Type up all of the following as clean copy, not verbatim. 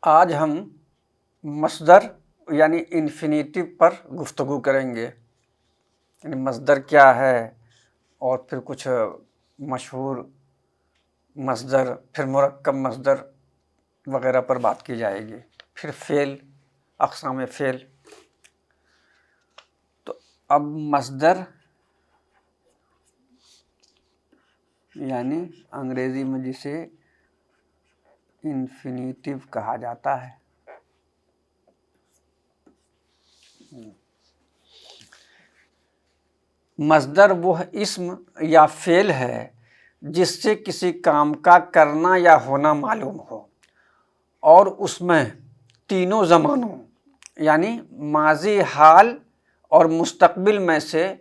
آج ہم مصدر یعنی انفینیٹیو پر گفتگو کریں گے. یعنی مصدر کیا ہے اور پھر کچھ مشہور مصدر، پھر مرکب مصدر وغیرہ پر بات کی جائے گی. پھر فعل، اقسام فعل. تو اب مصدر یعنی انگریزی میں جسے انفینیٹیو کہا جاتا ہے. مصدر وہ اسم یا فعل ہے جس سے کسی کام کا کرنا یا ہونا معلوم ہو اور اس میں تینوں زمانوں یعنی ماضی، حال اور مستقبل میں سے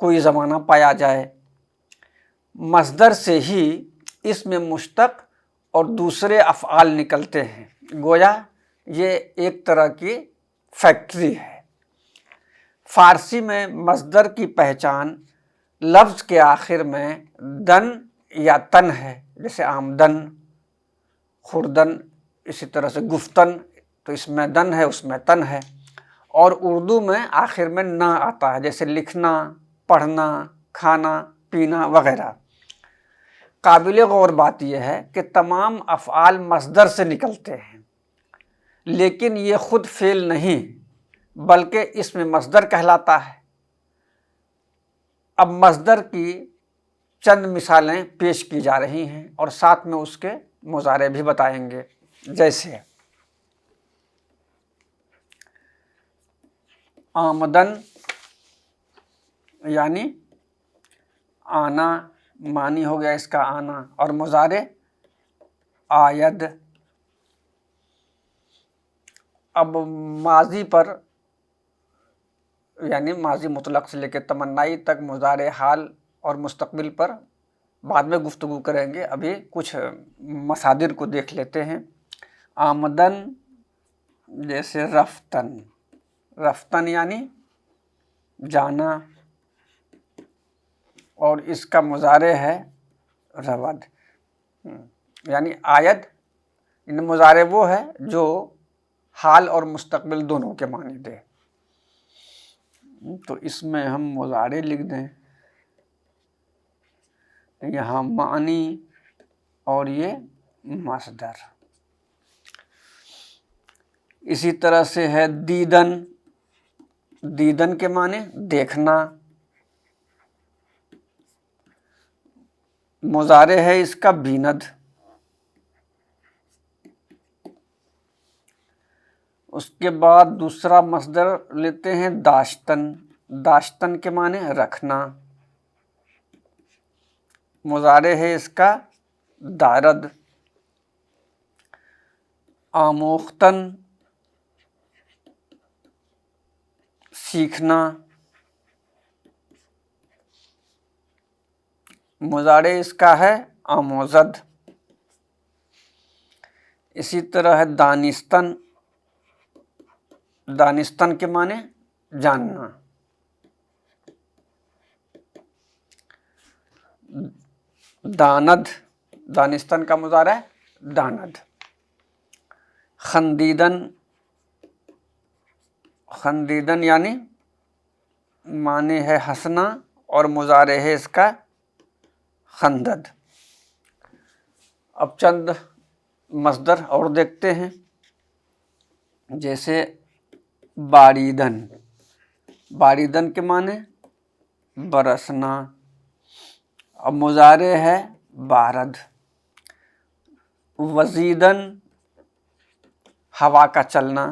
کوئی زمانہ پایا جائے. مصدر سے ہی اسم مشتق اور دوسرے افعال نکلتے ہیں. گویا یہ ایک طرح کی فیکٹری ہے. فارسی میں مصدر کی پہچان لفظ کے آخر میں دن یا تن ہے، جیسے آمدن، خوردن. اسی طرح سے گفتن، تو اس میں دن ہے اس میں تن ہے. اور اردو میں آخر میں نہ آتا ہے، جیسے لکھنا، پڑھنا، کھانا، پینا وغیرہ. قابل غور بات یہ ہے کہ تمام افعال مصدر سے نکلتے ہیں، لیکن یہ خود فعل نہیں بلکہ اسم مصدر کہلاتا ہے. اب مصدر کی چند مثالیں پیش کی جا رہی ہیں اور ساتھ میں اس کے مضارع بھی بتائیں گے. جیسے آمدن یعنی آنا، معنی ہو گیا اس کا آنا، اور مضارع آید. اب ماضی پر یعنی ماضی مطلق سے لے کے تمنائی تک مضارع حال اور مستقبل پر بعد میں گفتگو کریں گے. ابھی کچھ مصادر کو دیکھ لیتے ہیں. آمدن جیسے رفتن، رفتن یعنی جانا، اور اس کا مضارع ہے رود یعنی آید. ان مضارع وہ ہے جو حال اور مستقبل دونوں کے معنی دے. تو اس میں ہم مضارع لکھ دیں، یہاں معنی اور یہ مصدر. اسی طرح سے ہے دیدن. دیدن کے معنی دیکھنا، مضارع ہے اس کا بیند. اس کے بعد دوسرا مصدر لیتے ہیں داشتن. داشتن کے معنی رکھنا، مضارع ہے اس کا دارد. آموختن سیکھنا، مضارع اس کا ہے آموزد. اسی طرح ہے دانستن. دانستن کے معنی جاننا. داند، دانستن کا مضارع داند. خندیدن، خندیدن یعنی معنی ہے ہنسنا اور مضارع ہے اس کا خندد. اب چند مصدر اور دیکھتے ہیں، جیسے باریدن. باریدن کے معنی برسنا، اور مضارع ہے بارد. وزیدن ہوا کا چلنا.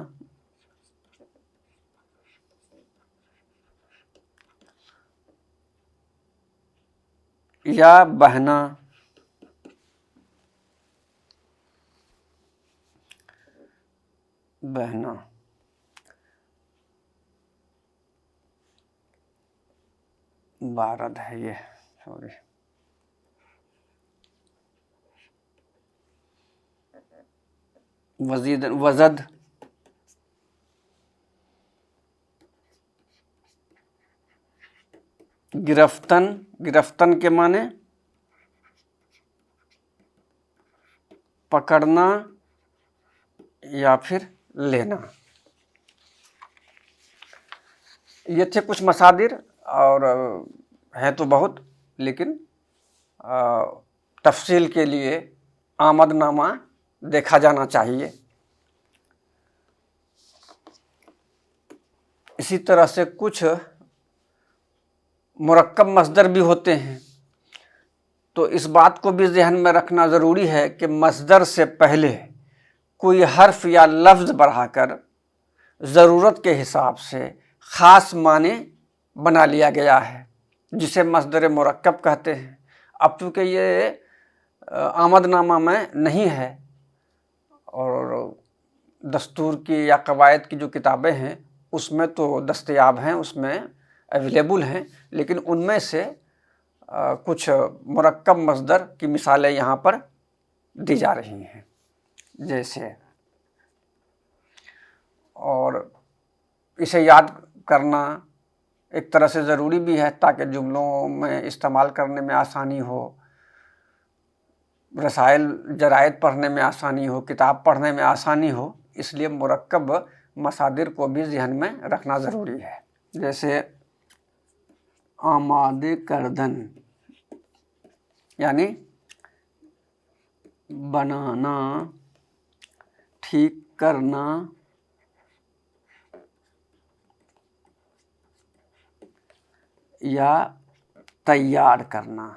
یا بہنا. بہنا. بارد ہے یہ، سوری. وزیدن، وزد. گرفتن. گرفتن کے معنی پکڑنا یا پھر لینا. یہ تھے کچھ مصادر، اور ہیں تو بہت، لیکن تفصیل کے لیے آمد نامہ دیکھا جانا چاہیے. اسی طرح سے کچھ مرکب مصدر بھی ہوتے ہیں، تو اس بات کو بھی ذہن میں رکھنا ضروری ہے کہ مصدر سے پہلے کوئی حرف یا لفظ بڑھا کر ضرورت کے حساب سے خاص معنی بنا لیا گیا ہے، جسے مصدر مرکب کہتے ہیں. اب چونکہ یہ آمد نامہ میں نہیں ہے، اور دستور کی یا قواعد کی جو کتابیں ہیں اس میں تو دستیاب ہیں، اس میں اویلیبل ہیں، لیکن ان میں سے کچھ مرکب مصدر کی مثالیں یہاں پر دی جا رہی ہیں. جیسے، اور اسے یاد کرنا ایک طرح سے ضروری بھی ہے تاکہ جملوں میں استعمال کرنے میں آسانی ہو، رسائل جرائد پڑھنے میں آسانی ہو، کتاب پڑھنے میں آسانی ہو. اس لیے مرکب مصادر کو بھی ذہن میں رکھنا ضروری ہے. جیسے آمادہ کردن یعنی بنانا، ٹھیک کرنا، یا تیار کرنا.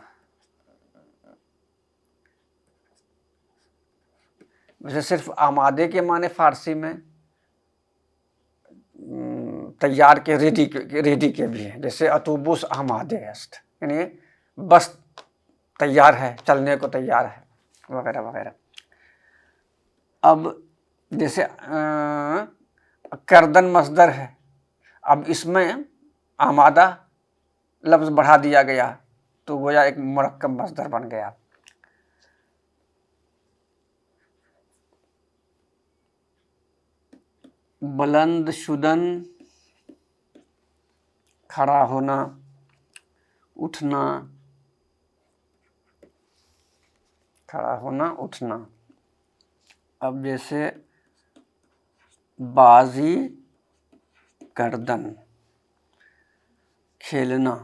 ویسے صرف آمادے کے معنی فارسی میں تیار کے ریڈی کے بھی ہیں. جیسے اتوبوس آمادہ است، یعنی بس تیار ہے، چلنے کو تیار ہے، وغیرہ وغیرہ. اب جیسے کردن مصدر ہے، اب اس میں آمادہ لفظ بڑھا دیا گیا تو گویا ایک مرکب مصدر بن گیا. بلند شدن، کھڑا ہونا، اٹھنا، کھڑا ہونا، اٹھنا. اب جیسے بازی کردن، کھیلنا،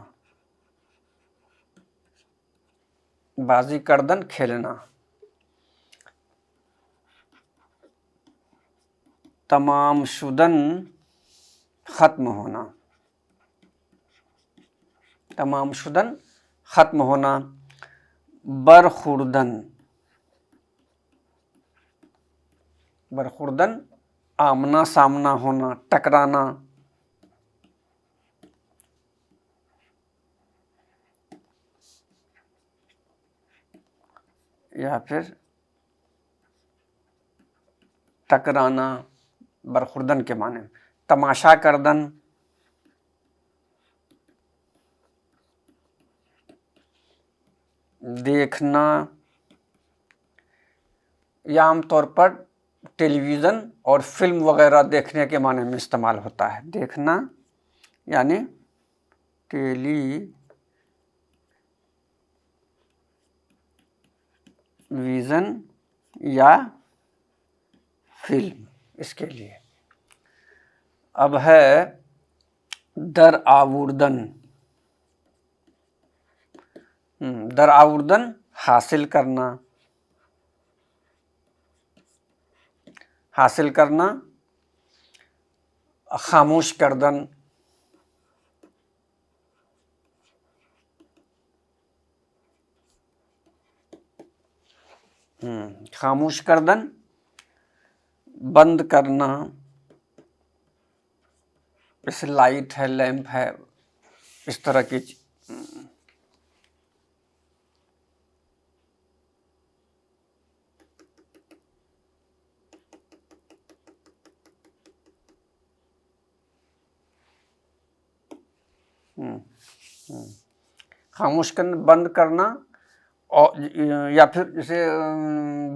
بازی کردن کھیلنا. تمام شدن، ختم ہونا، تمام شدن ختم ہونا. برخوردن، برخوردن آمنا سامنا ہونا، ٹکرانا. یا پھر ٹکرانا برخوردن کے معنی. تماشا کردن، دیکھنا. یا عام طور پر ٹیلی ویژن اور فلم وغیرہ دیکھنے کے معنی میں استعمال ہوتا ہے. دیکھنا یعنی ٹیلی ویژن یا فلم، اس کے لیے. اب ہے در آوردن. در آوردن حاصل کرنا، حاصل کرنا. خاموش کردن، خاموش کردن. بند کرنا، جیسے لائٹ ہے، لیمپ ہے، اس طرح کی خاموش کرنا، بند کرنا. اور یا پھر جیسے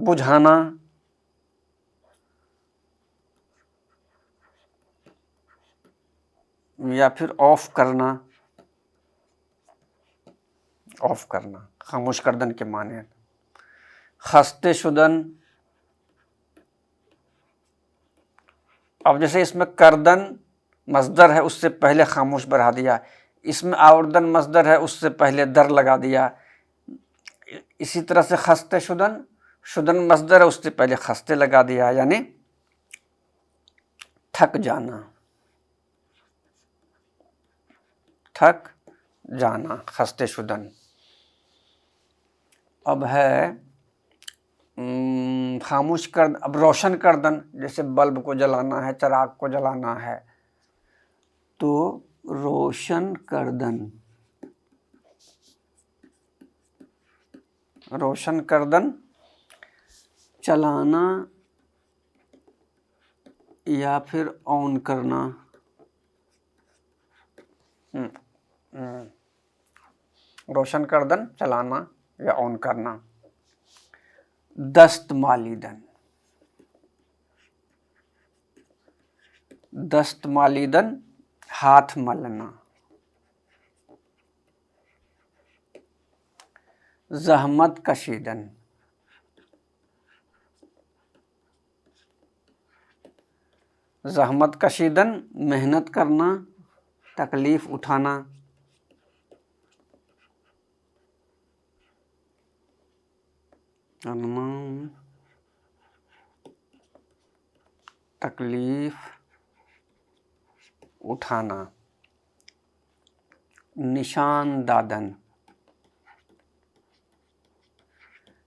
بجھانا، یا پھر آف کرنا. آف کرنا خاموش کردن کے معنی. خستے شدن، اب جیسے اس میں کردن مصدر ہے، اس سے پہلے خاموش بڑھا دیا، اس میں آوردن مصدر ہے، اس سے پہلے در لگا دیا، اسی طرح سے خستے شدن، شدن مصدر ہے، اس سے پہلے خستے لگا دیا، یعنی تھک جانا، تھک جانا، خستے شدن۔ اب ہے خاموش کر، اب روشن کردن، جیسے بلب کو جلانا ہے، چراغ کو جلانا ہے، تو روشن کردن، روشن کردن چلانا یا پھر آن کرنا، روشن کردن چلانا یا آن کرنا۔ دست مالیدن، دست مالیدن ہاتھ ملنا۔ زحمت کشیدن، زحمت کشیدن محنت کرنا، تکلیف اٹھانا۔ تکلیف اٹھانا۔ نشان دادن،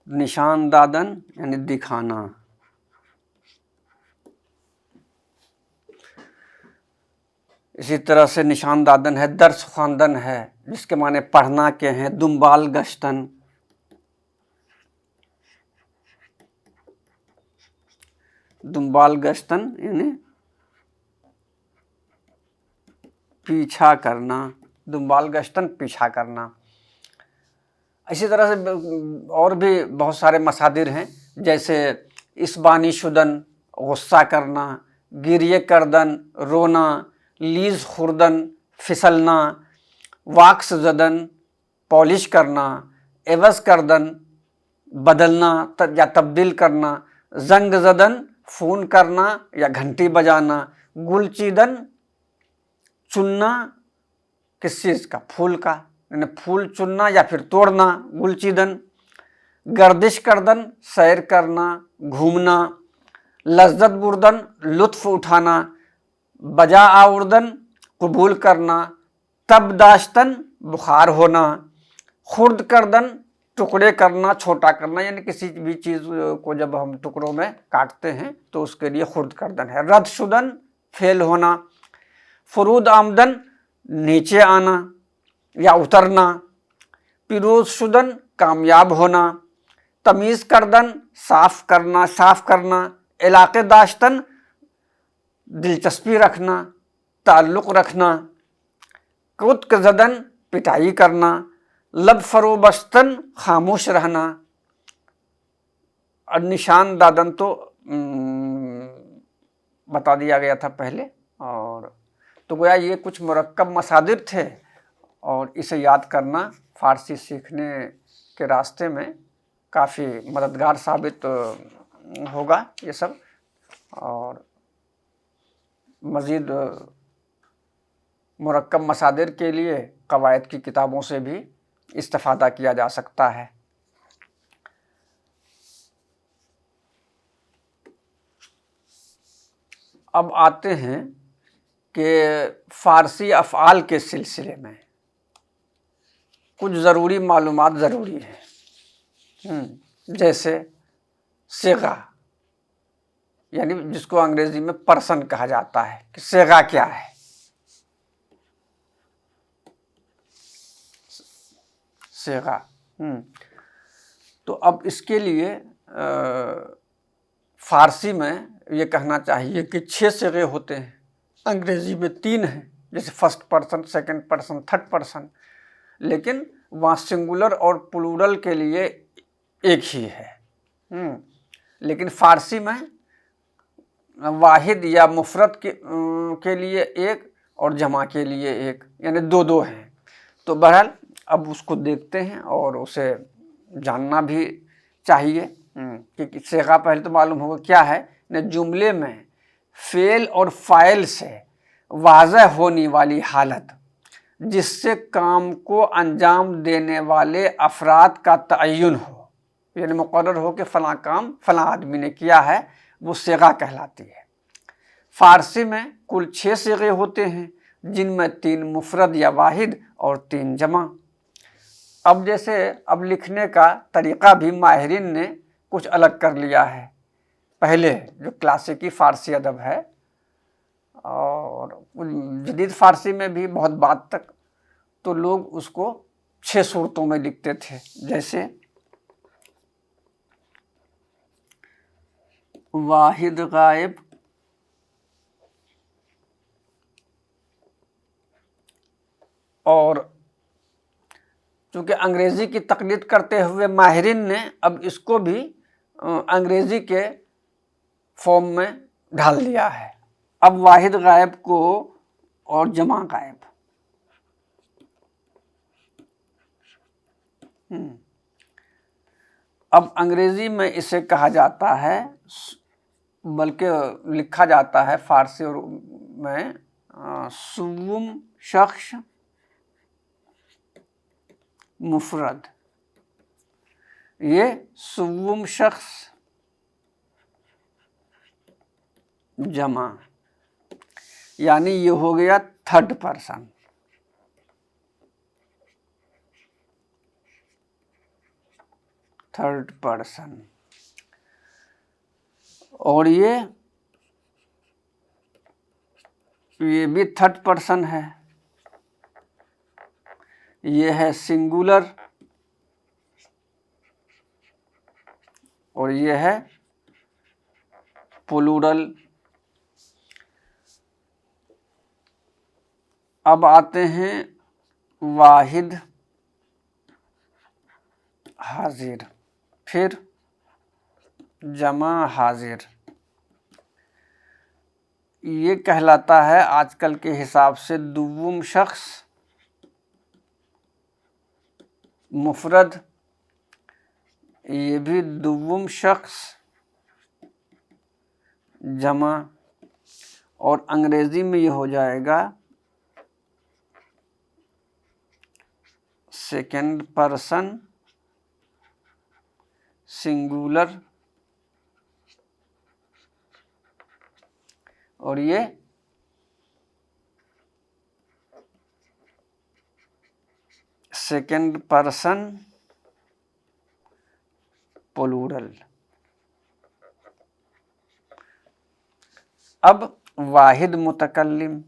نشان دادن یعنی دکھانا۔ اسی طرح سے نشان دادن ہے، درس خواندن ہے، جس کے معنی پڑھنا کے ہیں۔ دنبال گشتن، دنبال گشتن یعنی پیچھا کرنا، دنبال گشتن پیچھا کرنا۔ اسی طرح سے اور بھی بہت سارے مصادر ہیں، جیسے اسبانی شدن غصہ کرنا، گریہ کردن رونا، لیز خوردن پھسلنا، واکس زدن پالش کرنا، عوض کردن بدلنا یا تبدیل کرنا، زنگ زدن فون کرنا یا گھنٹی بجانا، گل چیدن چننا کس چیز کا؟ پھول کا، یعنی پھول چننا یا پھر توڑنا، گل چیدن۔ گردش کردن سیر کرنا، گھومنا۔ لذت بردن لطف اٹھانا، بجا آوردن قبول کرنا، تب داشتن بخار ہونا، خرد کردن ٹکڑے کرنا، چھوٹا کرنا، یعنی کسی بھی چیز کو جب ہم ٹکڑوں میں کاٹتے ہیں تو اس کے لیے خرد کردن ہے۔ رد شدن فیل ہونا۔ فرود آمدن نیچے آنا یا اترنا۔ پیروز شدن کامیاب ہونا۔ تمیز کردن صاف کرنا، صاف کرنا۔ علاقے داشتن دلچسپی رکھنا، تعلق رکھنا۔ کتک زدن پٹائی کرنا۔ لب فرو بستن خاموش رہنا۔ اور نشان دادن تو بتا دیا گیا تھا پہلے، اور تو گویا یہ کچھ مرکب مصادر تھے، اور اسے یاد کرنا فارسی سیکھنے کے راستے میں کافی مددگار ثابت ہوگا یہ سب، اور مزید مرکب مصادر کے لیے قواعد کی کتابوں سے بھی استفادہ کیا جا سکتا ہے۔ اب آتے ہیں کہ فارسی افعال کے سلسلے میں کچھ ضروری معلومات ضروری ہیں، جیسے صیغہ، یعنی جس کو انگریزی میں پرسن کہا جاتا ہے، کہ صیغہ کیا ہے۔ صیغہ، تو اب اس کے لیے فارسی میں یہ کہنا چاہیے کہ 6 صیغے ہوتے ہیں، انگریزی میں 3 ہیں، جیسے first person, second person, third person, لیکن وہاں سنگولر اور پلورل کے لیے ایک ہی ہے۔ لیکن فارسی میں واحد یا مفرد کے لیے ایک اور جمع کے لیے ایک، یعنی 2 ہیں۔ تو بہرحال اب اس کو دیکھتے ہیں اور اسے جاننا بھی چاہیے کہ صیغہ پہلے تو معلوم ہوگا کیا ہے۔ جملے میں فعل اور فاعل سے واضح ہونے والی حالت جس سے کام کو انجام دینے والے افراد کا تعین ہو، یعنی مقرر ہو کہ فلاں کام فلاں آدمی نے کیا ہے، وہ صیغہ کہلاتی ہے۔ فارسی میں کل 6 صیغے ہوتے ہیں، جن میں 3 مفرد یا واحد اور 3 جمع۔ اب لکھنے کا طریقہ بھی ماہرین نے کچھ الگ کر لیا ہے۔ پہلے جو کلاسیکی فارسی ادب ہے اور جدید فارسی میں بھی بہت بعد تک تو لوگ اس کو 6 صورتوں میں لکھتے تھے، جیسے واحد غائب، اور چونکہ انگریزی کی تقلید کرتے ہوئے ماہرین نے اب اس کو بھی انگریزی کے فارم میں ڈھال دیا ہے۔ اب واحد غائب کو اور جمع غائب، اب انگریزی میں اسے کہا جاتا ہے، بلکہ لکھا جاتا ہے فارسی میں سوم شخص مفرد، یہ سوم شخص جمع، یعنی یہ ہو گیا 3rd پرسن۔ اور یہ بھی 3rd پرسن ہے، یہ ہے سنگولر، اور یہ ہے پلورل۔ اب آتے ہیں واحد حاضر، پھر جمع حاضر۔ یہ کہلاتا ہے آج کل کے حساب سے دوم شخص مفرد، یہ بھی دوم شخص جمع، اور انگریزی میں یہ ہو جائے گا 2nd پرسن سنگولر، اور یہ سیکنڈ پرسن پلورل۔ اب واحد متکلم،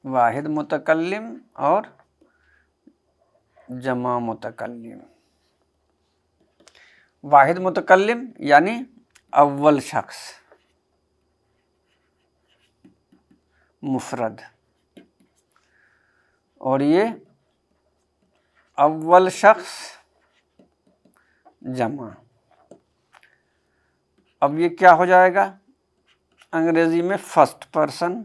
واحد متکلم اور جمع متکلم۔ واحد متکلم یعنی اول شخص مفرد، اور یہ اول شخص جمع۔ اب یہ کیا ہو جائے گا انگریزی میں 1st پرسن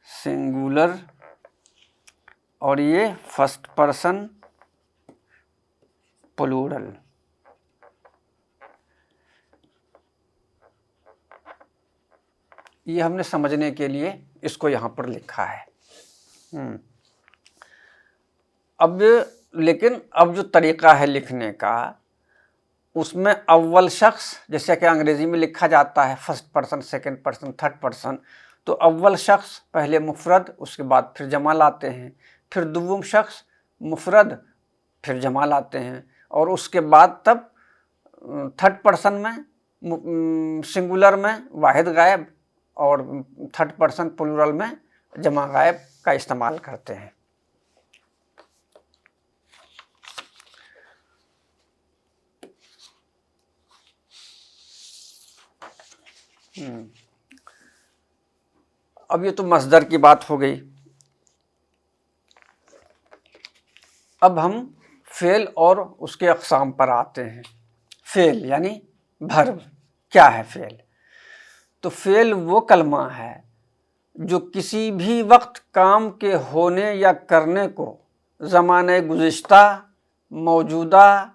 سنگولر، اور یہ 1st پرسن پلورل۔ یہ ہم نے سمجھنے کے لیے اس کو یہاں پر لکھا ہے۔ لیکن اب جو طریقہ ہے لکھنے کا، اس میں اول شخص جیسے کہ انگریزی میں لکھا جاتا ہے 1st person 2nd person 3rd person, تو اول شخص پہلے مفرد، اس کے بعد پھر جمع لاتے ہیں، پھر دوم شخص مفرد پھر جمع لاتے ہیں، اور اس کے بعد تب 3rd پرسن میں سنگولر میں واحد غائب اور 3rd پرسن پلورل میں جمع غائب کا استعمال کرتے ہیں۔ اب یہ تو مصدر کی بات ہو گئی۔ اب ہم فعل اور اس کے اقسام پر آتے ہیں۔ فعل یعنی بھرب. کیا ہے فعل؟ تو فعل وہ کلمہ ہے جو کسی بھی وقت کام کے ہونے یا کرنے کو زمانہ گزشتہ، موجودہ،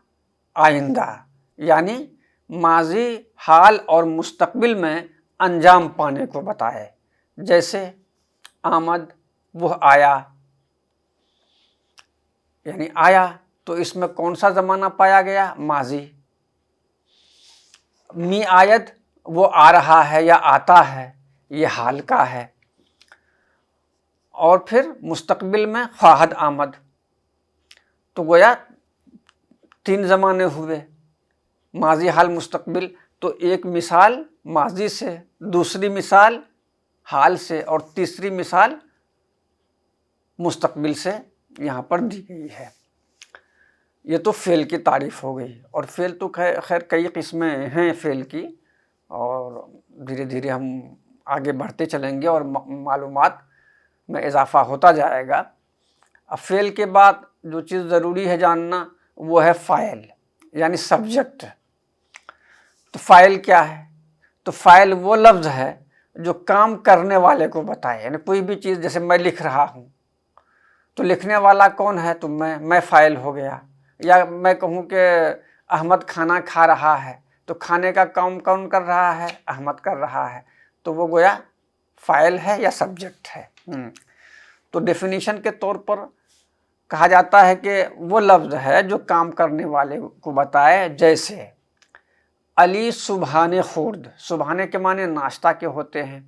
آئندہ یعنی ماضی، حال اور مستقبل میں انجام پانے کو بتائے. جیسے آمد، وہ آیا، یعنی آیا تو اس میں کون سا زمانہ پایا گیا؟ ماضی. می آید، وہ آ رہا ہے یا آتا ہے، یہ حال کا ہے. اور پھر مستقبل میں خواہد آمد، تو گویا 3 زمانے ہوئے، ماضی، حال، مستقبل. تو ایک مثال ماضی سے، دوسری مثال حال سے اور تیسری مثال مستقبل سے یہاں پر دی گئی ہے. یہ تو فعل کی تعریف ہو گئی. اور فعل تو خیر کئی قسمیں ہیں فعل کی، اور دھیرے دھیرے ہم آگے بڑھتے چلیں گے اور معلومات میں اضافہ ہوتا جائے گا. اب فعل کے بعد جو چیز ضروری ہے جاننا وہ ہے فاعل یعنی سبجیکٹ. تو فاعل کیا ہے؟ تو فاعل وہ لفظ ہے جو کام کرنے والے کو بتائے. یعنی کوئی بھی چیز، جیسے میں لکھ رہا ہوں تو لکھنے والا کون ہے؟ تو میں فاعل ہو گیا. یا میں کہوں کہ احمد کھانا کھا رہا ہے تو کھانے کا کام کون کر رہا ہے؟ احمد کر رہا ہے. تو وہ گویا فاعل ہے یا سبجیکٹ ہے. تو ڈیفینیشن کے طور پر کہا جاتا ہے کہ وہ لفظ ہے جو کام کرنے والے کو بتائے. جیسے علی صبحانے خورد، صبحانے کے معنی ناشتہ کے ہوتے ہیں،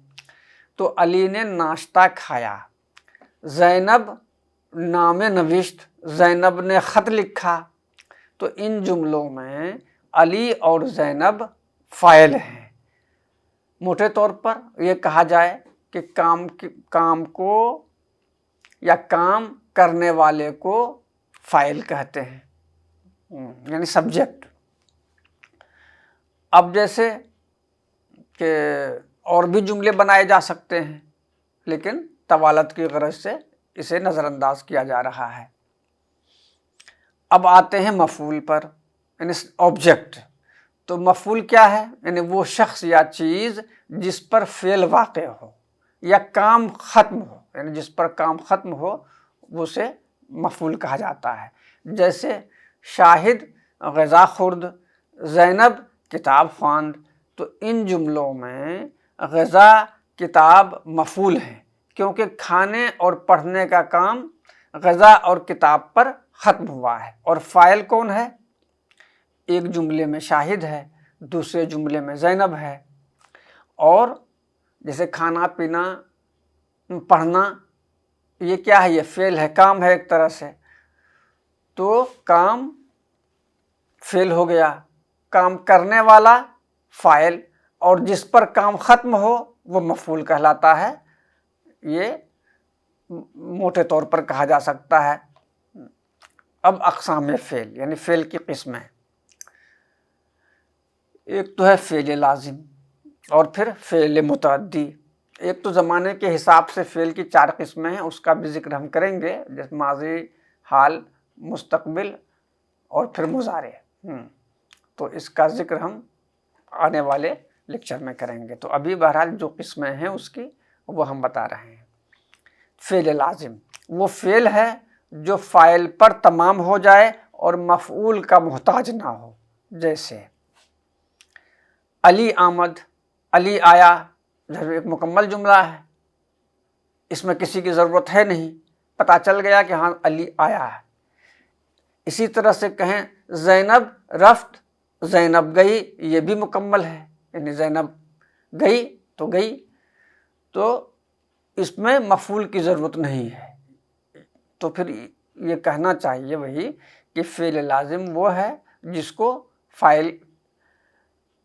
تو علی نے ناشتہ کھایا. زینب نام نوشت، زینب نے خط لکھا. تو ان جملوں میں علی اور زینب فاعل ہیں. موٹے طور پر یہ کہا جائے کہ کام کو یا کام کرنے والے کو فاعل کہتے ہیں، یعنی سبجیکٹ. اب جیسے کہ اور بھی جملے بنائے جا سکتے ہیں، لیکن طوالت کی غرض سے اسے نظر انداز کیا جا رہا ہے. اب آتے ہیں مفعول پر، یعنی آبجیکٹ. تو مفعول کیا ہے؟ یعنی وہ شخص یا چیز جس پر فعل واقع ہو یا کام ختم ہو، یعنی جس پر کام ختم ہو اسے مفعول کہا جاتا ہے. جیسے شاہد غذا خورد، زینب کتاب خواند. تو ان جملوں میں غذا، کتاب مفعول ہیں، کیونکہ کھانے اور پڑھنے کا کام غذا اور کتاب پر ختم ہوا ہے. اور فاعل کون ہے؟ ایک جملے میں شاہد ہے، دوسرے جملے میں زینب ہے. اور جیسے کھانا پینا، پڑھنا، یہ کیا ہے؟ یہ فعل ہے، کام ہے ایک طرح سے. تو کام فعل ہو گیا، کام کرنے والا فاعل، اور جس پر کام ختم ہو وہ مفعول کہلاتا ہے. یہ موٹے طور پر کہا جا سکتا ہے. اب اقسام فعل یعنی فعل کی قسمیں. ایک تو ہے فعل لازم اور پھر فعل متعدی. ایک تو زمانے کے حساب سے فعل کی 4 قسمیں ہیں، اس کا بھی ذکر ہم کریں گے، جیسے ماضی، حال، مستقبل اور پھر مضارع. تو اس کا ذکر ہم آنے والے لیکچر میں کریں گے. تو ابھی بہرحال جو قسمیں ہیں اس کی وہ ہم بتا رہے ہیں. فعل لازم وہ فعل ہے جو فاعل پر تمام ہو جائے اور مفعول کا محتاج نہ ہو. جیسے علی آمد، علی آیا، ایک مکمل جملہ ہے، اس میں کسی کی ضرورت ہے نہیں، پتہ چل گیا کہ ہاں علی آیا ہے. اسی طرح سے کہیں زینب رفت، زینب گئی، یہ بھی مکمل ہے، یعنی زینب گئی تو گئی. تو اس میں مفعول کی ضرورت نہیں ہے. تو پھر یہ کہنا چاہیے وہی کہ فعل لازم وہ ہے جس کو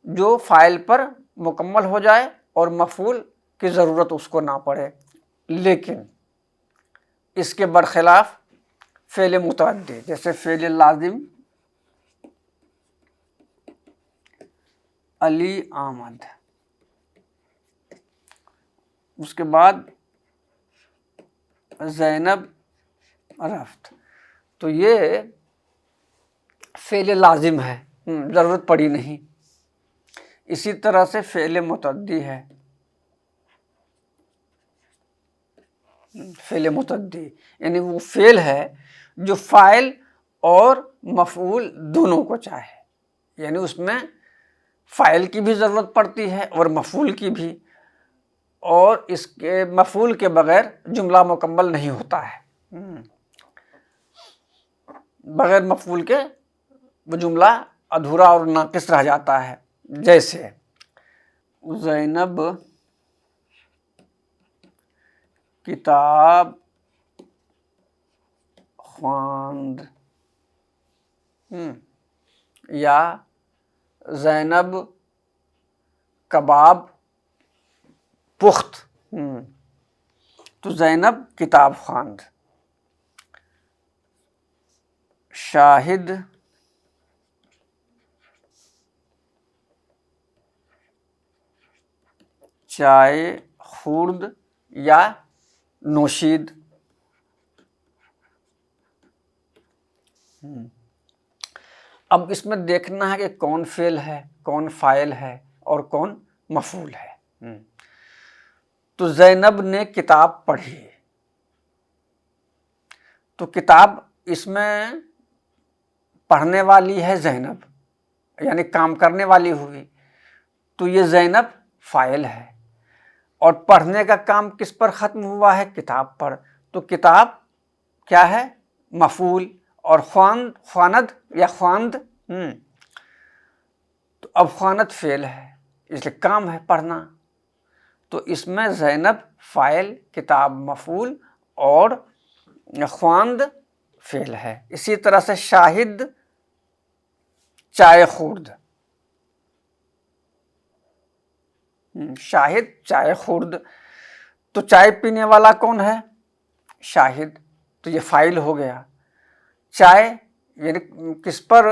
جو فاعل پر مکمل ہو جائے اور مفعول کی ضرورت اس کو نہ پڑے. لیکن اس کے برخلاف فعل متعدی، جیسے فعل لازم علی آمد، اس کے بعد زینب رفت، تو یہ فعل لازم ہے، ضرورت پڑی نہیں۔ اسی طرح سے فعل متعدی ہے، فعل متعدی یعنی وہ فعل ہے جو فاعل اور مفعول دونوں کو چاہے، یعنی اس میں فاعل کی بھی ضرورت پڑتی ہے اور مفعول کی بھی، اور اس کے مفعول کے بغیر جملہ مکمل نہیں ہوتا ہے، بغیر مفعول کے وہ جملہ ادھورا اور ناقص رہ جاتا ہے۔ جیسے زینب کتاب خواند، یا زینب کباب پخت، تو زینب کتاب خواند۔ شاہد چائے خورد یا نوشید۔ اب اس میں دیکھنا ہے کہ کون فعل ہے، کون فاعل ہے اور کون مفعول ہے۔ تو زینب نے کتاب پڑھی، تو کتاب اس میں پڑھنے والی ہے زینب، یعنی کام کرنے والی ہوئی، تو یہ زینب فاعل ہے، اور پڑھنے کا کام کس پر ختم ہوا ہے؟ کتاب پر، تو کتاب کیا ہے؟ مفعول، اور خواند یا خواند، تو اب خواند فعل ہے، اس لیے کام ہے پڑھنا، تو اس میں زینب فاعل، کتاب مفعول اور خواند فعل ہے۔ اسی طرح سے شاہد چائے خورد، شاہد چائے خورد، تو چائے پینے والا کون ہے؟ شاہد، تو یہ فاعل ہو گیا۔ چائے یعنی کس پر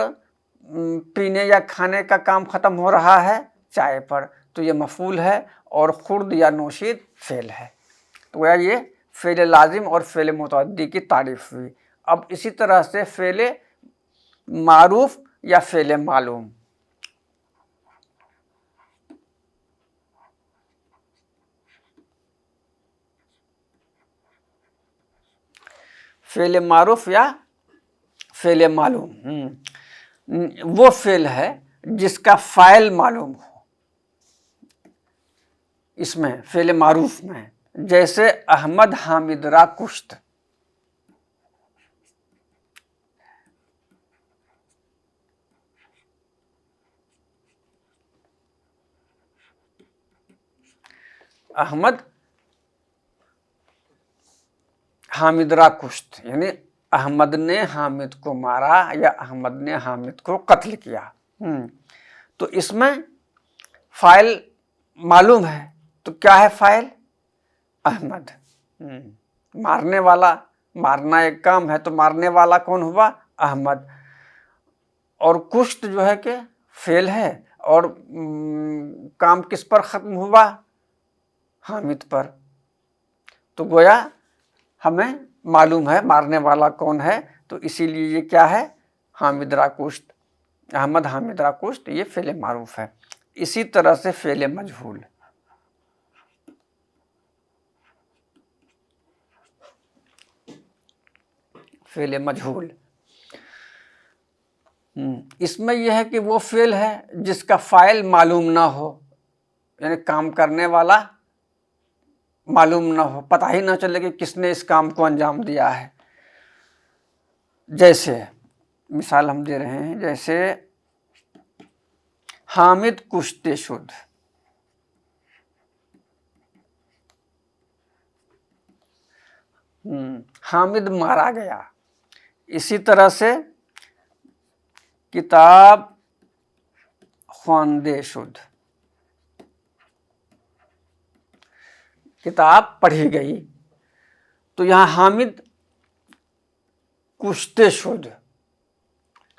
پینے یا کھانے کا کام ختم ہو رہا ہے؟ چائے پر، تو یہ مفعول ہے، اور خورد یا نوشید فعل ہے۔ تو یہ فعل لازم اور فعل متعدی کی تعریف ہوئی۔ اب اسی طرح سے فعل معروف یا فعل معلوم۔ فعل معروف یا فعل معلوم وہ فعل ہے جس کا فاعل معلوم ہو۔ اس میں فعل معروف میں جیسے احمد حامد را کشت، احمد حامد را کشت، یعنی احمد نے حامد کو مارا یا احمد نے حامد کو قتل کیا۔ تو اس میں فاعل معلوم ہے، تو کیا ہے فاعل؟ احمد، مارنے والا، مارنا ایک کام ہے، تو مارنے والا کون ہوا؟ احمد، اور کشت جو ہے کہ فعل ہے، اور کام کس پر ختم ہوا؟ حامد پر، تو گویا ہمیں معلوم ہے مارنے والا کون ہے، تو اسی لیے یہ کیا ہے؟ حامد را کشت، احمد حامد را کشت، یہ فعل معروف ہے۔ اسی طرح سے فعل مجہول، فعل مجہول اس میں یہ ہے کہ وہ فعل ہے جس کا فاعل معلوم نہ ہو، یعنی کام کرنے والا معلوم نہ ہو، پتہ ہی نہ چلے کہ کس نے اس کام کو انجام دیا ہے۔ جیسے مثال ہم دے رہے ہیں، جیسے حامد کشتے شد، حامد مارا گیا۔ اسی طرح سے کتاب خواندے شد، کتاب پڑھی گئی، تو یہاں حامد کشتے شد،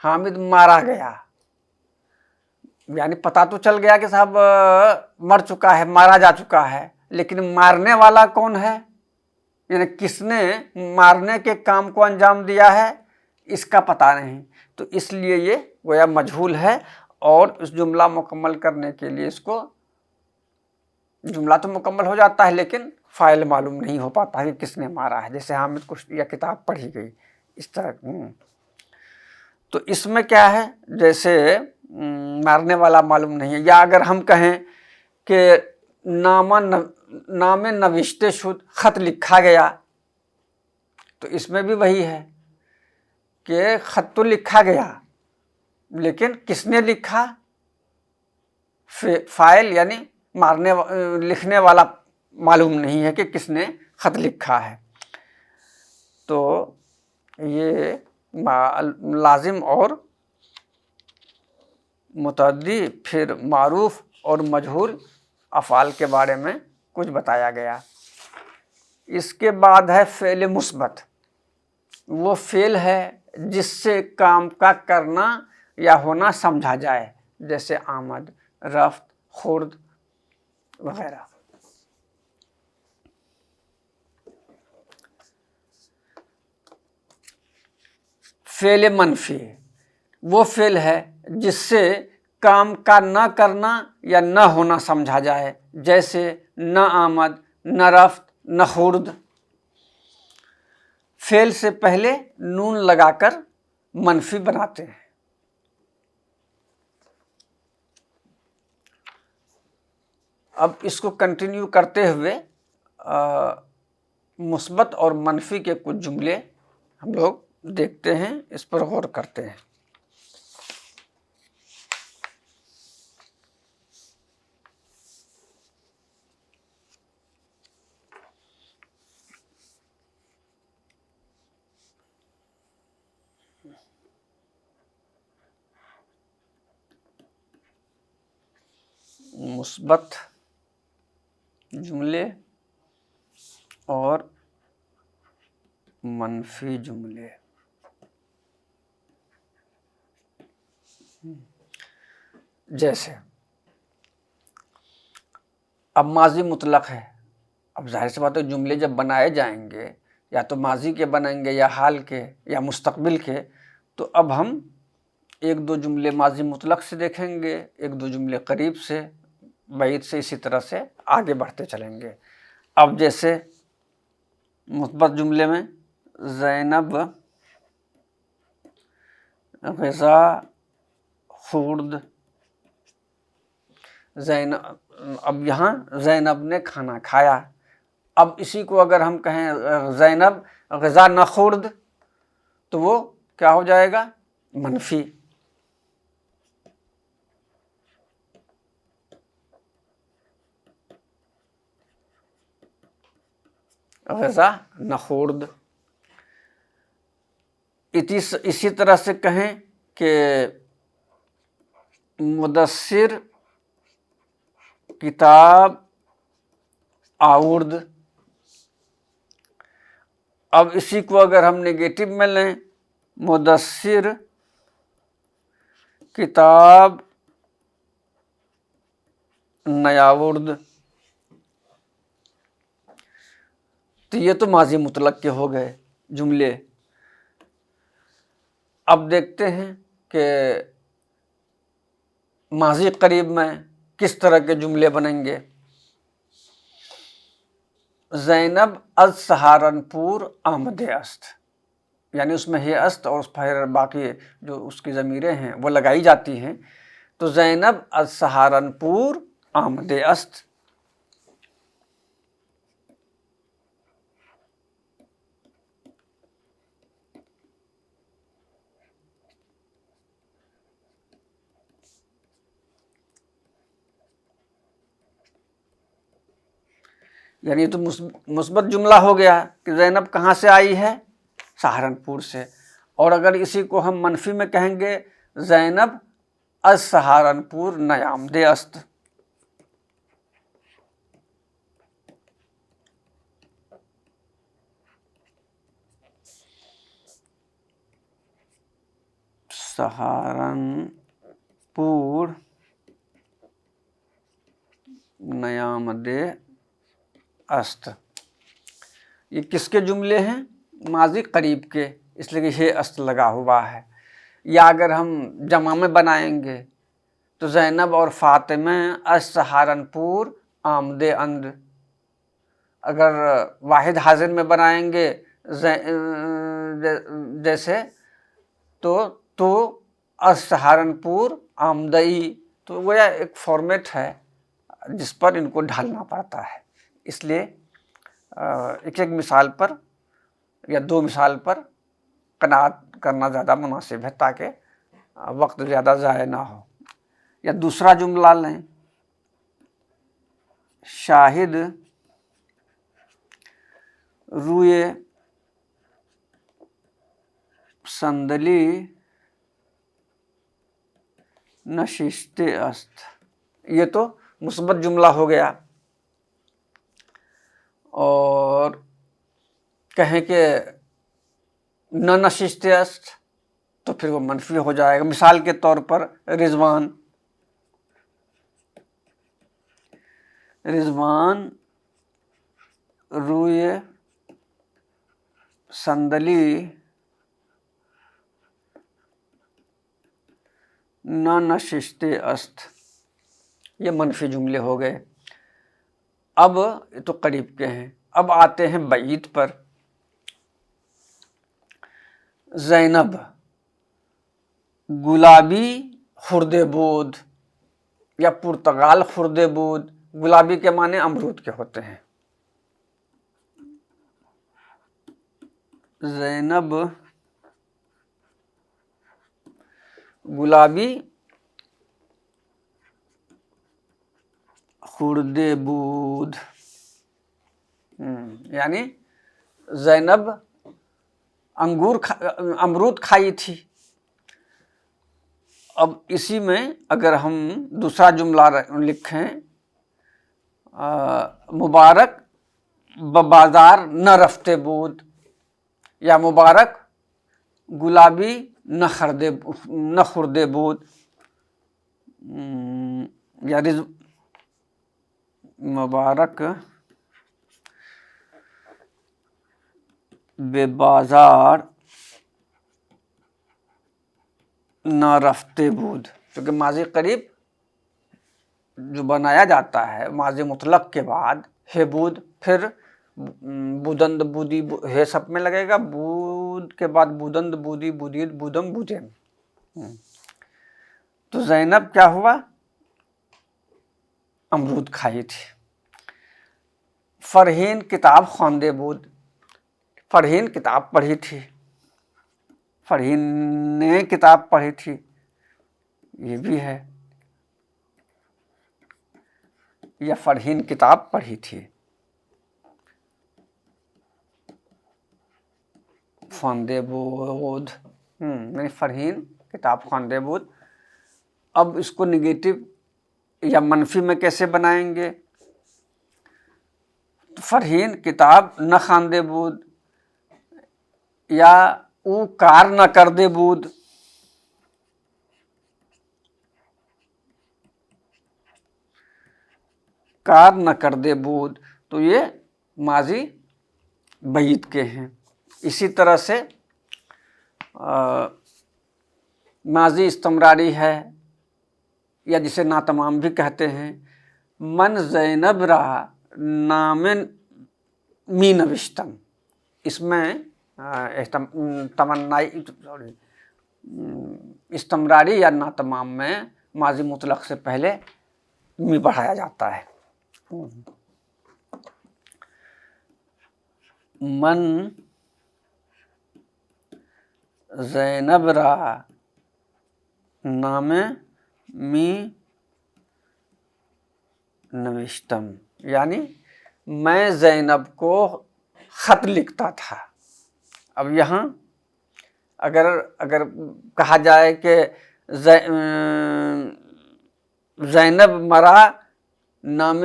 حامد مارا گیا، یعنی پتہ تو چل گیا کہ صاحب مر چکا ہے، مارا جا چکا ہے، لیکن مارنے والا کون ہے؟ یعنی کس نے مارنے کے کام کو انجام دیا ہے، اس کا پتہ نہیں، تو اس لیے یہ گویا مجہول ہے، اور اس جملہ مکمل کرنے کے لیے اس کو، جملہ تو مکمل ہو جاتا ہے لیکن فاعل معلوم نہیں ہو پاتا ہے کہ کس نے مارا ہے، جیسے حامد کو یا کتاب پڑھی گئی اس طرح۔ تو اس میں کیا ہے، جیسے مارنے والا معلوم نہیں ہے، یا اگر ہم کہیں کہ نام نوشتے شد، خط لکھا گیا، تو اس میں بھی وہی ہے کہ خط تو لکھا گیا لیکن کس نے لکھا، فاعل یعنی لکھنے والا معلوم نہیں ہے کہ کس نے خط لکھا ہے۔ تو یہ لازم اور متعدی، پھر معروف اور مجہول افعال کے بارے میں کچھ بتایا گیا۔ اس کے بعد ہے فعل مثبت۔ وہ فعل ہے جس سے کام کا کرنا یا ہونا سمجھا جائے، جیسے آمد، رفت، خورد وغیرہ۔ فعل منفی وہ فعل ہے جس سے کام کا نہ کرنا یا نہ ہونا سمجھا جائے، جیسے نہ آمد، نہ رفت، نہ خورد۔ فعل سے پہلے نون لگا کر منفی بناتے ہیں۔ اب اس کو کنٹینیو کرتے ہوئے مثبت اور منفی کے کچھ جملے ہم لوگ دیکھتے ہیں، اس پر غور کرتے ہیں۔ مثبت جملے اور منفی جملے۔ جیسے اب ماضی مطلق ہے، اب ظاہر سی بات ہے جملے جب بنائے جائیں گے یا تو ماضی کے بنائیں گے یا حال کے یا مستقبل کے، تو اب ہم ایک دو جملے ماضی مطلق سے دیکھیں گے، ایک دو جملے قریب سے، بعید سے، اسی طرح سے آگے بڑھتے چلیں گے۔ اب جیسے مثبت جملے میں زینب غذا خورد، اب یہاں زینب نے کھانا کھایا۔ اب اسی کو اگر ہم کہیں زینب غذا نہ خورد، تو وہ کیا ہو جائے گا، منفی۔ غذا نہ خورد۔ اسی طرح سے کہیں کہ مدثر کتاب آورد، اب اسی کو اگر ہم نگیٹو میں لیں، مدثر کتاب نیاورد، تو یہ تو ماضی مطلق کے ہو گئے جملے۔ اب دیکھتے ہیں کہ ماضی قریب میں کس طرح کے جملے بنیں گے۔ زینب از سہارنپور آمده است، یعنی اس میں ہے است اور اس پر باقی جو اس کی ضمیریں ہیں وہ لگائی جاتی ہیں، تو زینب از سہارنپور آمده است۔ یعنی تو مثبت جملہ ہو گیا کہ زینب کہاں سے آئی ہے، سہارنپور سے۔ اور اگر اسی کو ہم منفی میں کہیں گے، زینب از سہارنپور نیامده است۔ سہارنپور نیامده است، یہ کس کے جملے ہیں، ماضی قریب کے، اس لیے کہ ہے است لگا ہوا ہے۔ یا اگر ہم جمع میں بنائیں گے تو زینب اور فاطمہ از سہارنپور آمد اند. اگر واحد حاضر میں بنائیں گے جیسے تو از سہارنپور آمدئی، تو وہ ایک فارمیٹ ہے جس پر ان کو ڈھالنا پڑتا ہے. اس لیے ایک ایک مثال پر یا دو مثال پر قناعت کرنا زیادہ مناسب ہے تاکہ وقت زیادہ ضائع نہ ہو. یا دوسرا جملہ لیں، شاہد روئے صندلی نشستے است. یہ تو مثبت جملہ ہو گیا. اور کہیں کہ نہ نشستے است تو پھر وہ منفی ہو جائے گا. مثال کے طور پر رضوان روئے صندلی نہ نشستے است، یہ منفی جملے ہو گئے. اب یہ تو قریب کے ہیں. اب آتے ہیں بعید پر. زینب گلابی خردے بود یا پرتگال خردے بود. گلابی کے معنی امرود کے ہوتے ہیں. زینب گلابی خردے بود، یعنی زینب امرود کھائی تھی. اب اسی میں اگر ہم دوسرا جملہ لکھیں، مبارک بازار نہ رفتے بود، یا مبارک گلابی نہ خردے بود، یا مبارک بے بازار نہ رفتے بود. کیونکہ ماضی قریب جو بنایا جاتا ہے ماضی مطلق کے بعد ہے بود، پھر بودند بودی ہے سب میں لگے گا. بود کے بعد بودند بودی بودید بودم بودین. تو زینب کیا ہوا؟ امرود کھائی تھی. فرحین کتاب خواندے بود، فرحین کتاب پڑھی تھی، فرحین نے کتاب پڑھی تھی، یہ بھی ہے. یا فرحین کتاب پڑھی تھی. خواندے بود، یعنی فرحین کتاب خواندے بود. اب اس کو نگیٹو یا منفی میں کیسے بنائیں گے؟ فرحین کتاب نہ خواندے بود یا او کار نہ کردے بود. کار نہ کردے بود تو یہ ماضی بعید کے ہیں. اسی طرح سے ماضی استمراری ہے یا جسے ناتمام بھی کہتے ہیں. من زینب را نام می نوشتم، اس میں استمراری یا ناتمام میں ماضی مطلق سے پہلے می بڑھایا جاتا ہے. من زینب را نام می نوشتم، یعنی میں زینب کو خط لکھتا تھا. اب یہاں اگر کہا جائے کہ زینب مرا نام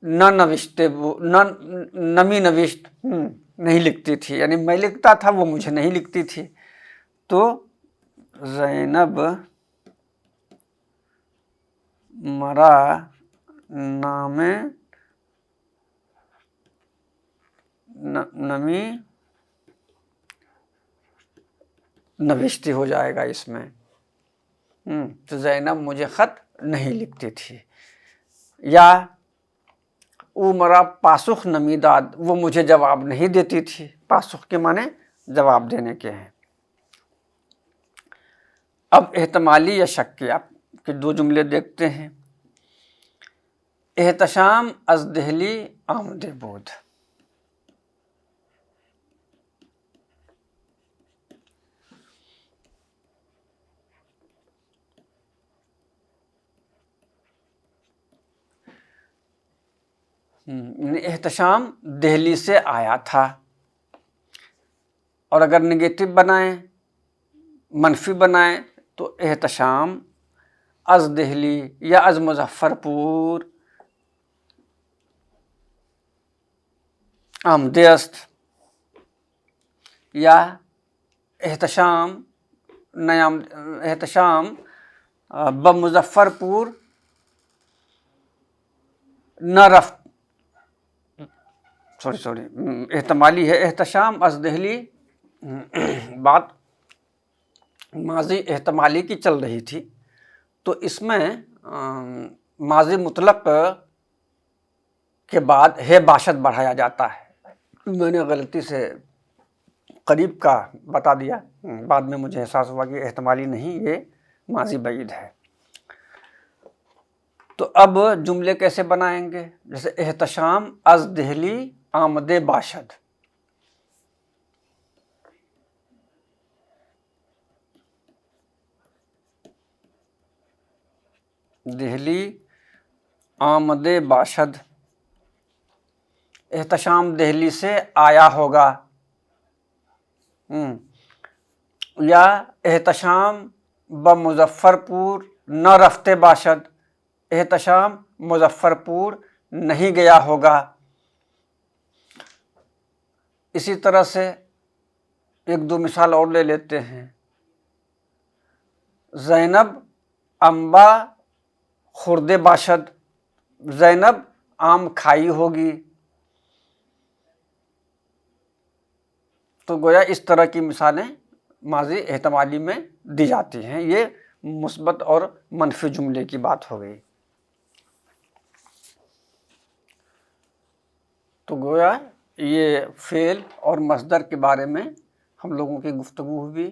نہ نوشتے نمی نوشت، نہیں لکھتی تھی، یعنی میں لکھتا تھا وہ مجھے نہیں لکھتی تھی. تو زینب مرا نام نمی نوشتی ہو جائے گا اس میں. تو زینب مجھے خط نہیں لکھتی تھی. یا او مرا پاسخ نمیداد، وہ مجھے جواب نہیں دیتی تھی. پاسخ کے معنی جواب دینے کے ہیں. اب احتمالی یا شکیہ کے دو جملے دیکھتے ہیں. احتشام از دہلی آمده بود. احتشام دہلی سے آیا تھا. اور اگر نگیٹو بنائیں، منفی بنائیں، تو احتشام از دہلی یا از مظفر پور آمده است. یا احتشام بمظفر پور نہ رفت. سوری احتمالی ہے. احتشام از دہلی بات ماضی احتمالی کی چل رہی تھی، تو اس میں ماضی مطلق کے بعد ہے باشد بڑھایا جاتا ہے. میں نے غلطی سے قریب کا بتا دیا، بعد میں مجھے احساس ہوا کہ احتمالی نہیں، یہ ماضی بعید ہے. تو اب جملے کیسے بنائیں گے؟ جیسے احتشام از دہلی آمده باشد. دہلی آمده باشد. احتشام دہلی سے آیا ہوگا. یا احتشام بمظفر پور نہ رفتے باشد. احتشام مظفر پور نہیں گیا ہوگا. اسی طرح سے ایک دو مثال اور لے لیتے ہیں. زینب امبا خورده باشد. زینب آم کھائی ہوگی. تو گویا اس طرح کی مثالیں ماضی احتمالی میں دی جاتی ہیں. یہ مثبت اور منفی جملے کی بات ہو گئی. تو گویا یہ فعل اور مصدر کے بارے میں ہم لوگوں کی گفتگو ہوئی،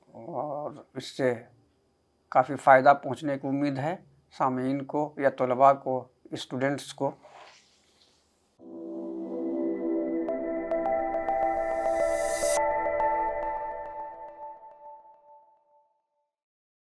اور اس سے کافی فائدہ پہنچنے کی امید ہے سامعین کو یا طلباء کو، اسٹوڈنٹس کو.